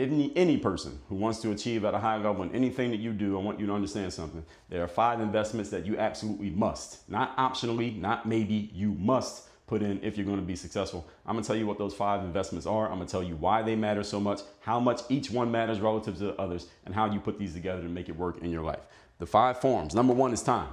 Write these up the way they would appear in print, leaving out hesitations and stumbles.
Any person who wants to achieve at a high level in anything that you do, I want you to understand something. There are 5 investments that you absolutely must, not optionally, not maybe, you must put in if you're going to be successful. I'm going to tell you what those 5 investments are. I'm going to tell you why they matter so much, how much each one matters relative to the others, and how you put these together to make it work in your life. The 5 forms. Number 1 is time.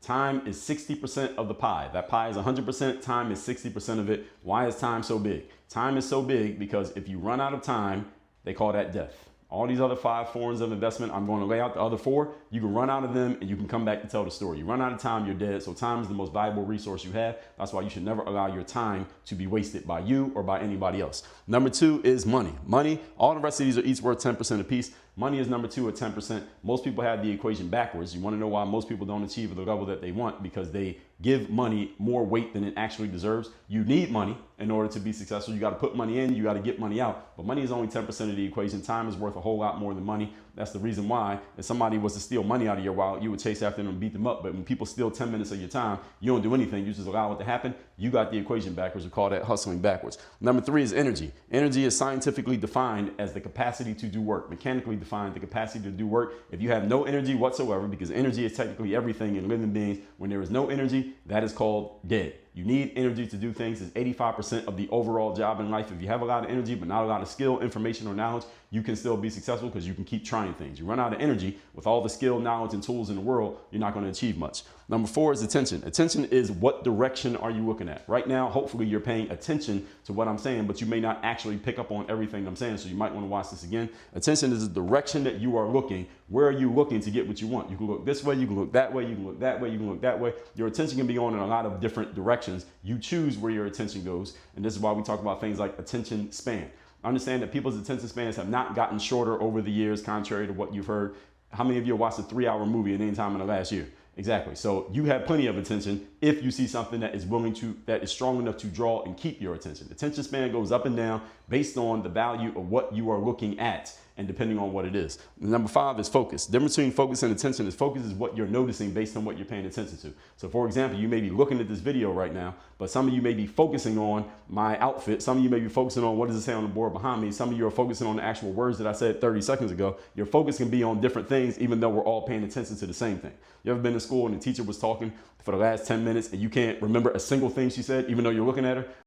Time is 60% of the pie. That pie is 100%, time is 60% of it. Why is time so big? Time is so big because if you run out of time, they call that death. All these other 5 forms of investment, I'm going to lay out the other 4. You can run out of them and you can come back to tell the story. You run out of time, you're dead. So time is the most valuable resource you have. That's why you should never allow your time to be wasted by you or by anybody else. Number 2 is money. Money, all the rest of these are each worth 10% apiece. Money is number 2 at 10%. Most people have the equation backwards. You want to know why most people don't achieve the level that they want? Because they give money more weight than it actually deserves. You need money in order to be successful. You got to put money in, you got to get money out. But money is only 10% of the equation. Time is worth a whole lot more than money. That's the reason why if somebody was to steal money out of your wallet, you would chase after them and beat them up. But when people steal 10 minutes of your time, you don't do anything. You just allow it to happen. You got the equation backwards. We call that hustling backwards. Number 3 is energy. Energy is scientifically defined as the capacity to do work, mechanically defined the capacity to do work. If you have no energy whatsoever, because energy is technically everything in living beings, when there is no energy, that is called dead. You need energy to do things. It's 85% of the overall job in life. If you have a lot of energy, but not a lot of skill, information, or knowledge, you can still be successful because you can keep trying things. You run out of energy with all the skill, knowledge, and tools in the world, you're not going to achieve much. Number 4 is attention. Attention is what direction are you looking at? Right now, hopefully you're paying attention to what I'm saying, but you may not actually pick up on everything I'm saying, so you might want to watch this again. Attention is the direction that you are looking. Where are you looking to get what you want? You can look this way, you can look that way, you can look that way, you can look that way. Your attention can be on in a lot of different directions. You choose where your attention goes, and this is why we talk about things like attention span. Understand that people's attention spans have not gotten shorter over the years, contrary to what you've heard. How many of you have watched a 3-hour movie at any time in the last year? Exactly. So you have plenty of attention if you see something that is strong enough to draw and keep your attention. Attention span goes up and down based on the value of what you are looking at and depending on what it is. Number 5 is focus. The difference between focus and attention is focus is what you're noticing based on what you're paying attention to. So for example, you may be looking at this video right now, but some of you may be focusing on my outfit. Some of you may be focusing on what does it say on the board behind me. Some of you are focusing on the actual words that I said 30 seconds ago. Your focus can be on different things, even though we're all paying attention to the same thing. You ever been to school and the teacher was talking for the last 10 minutes and you can't remember a single thing she said, even though you're looking at her?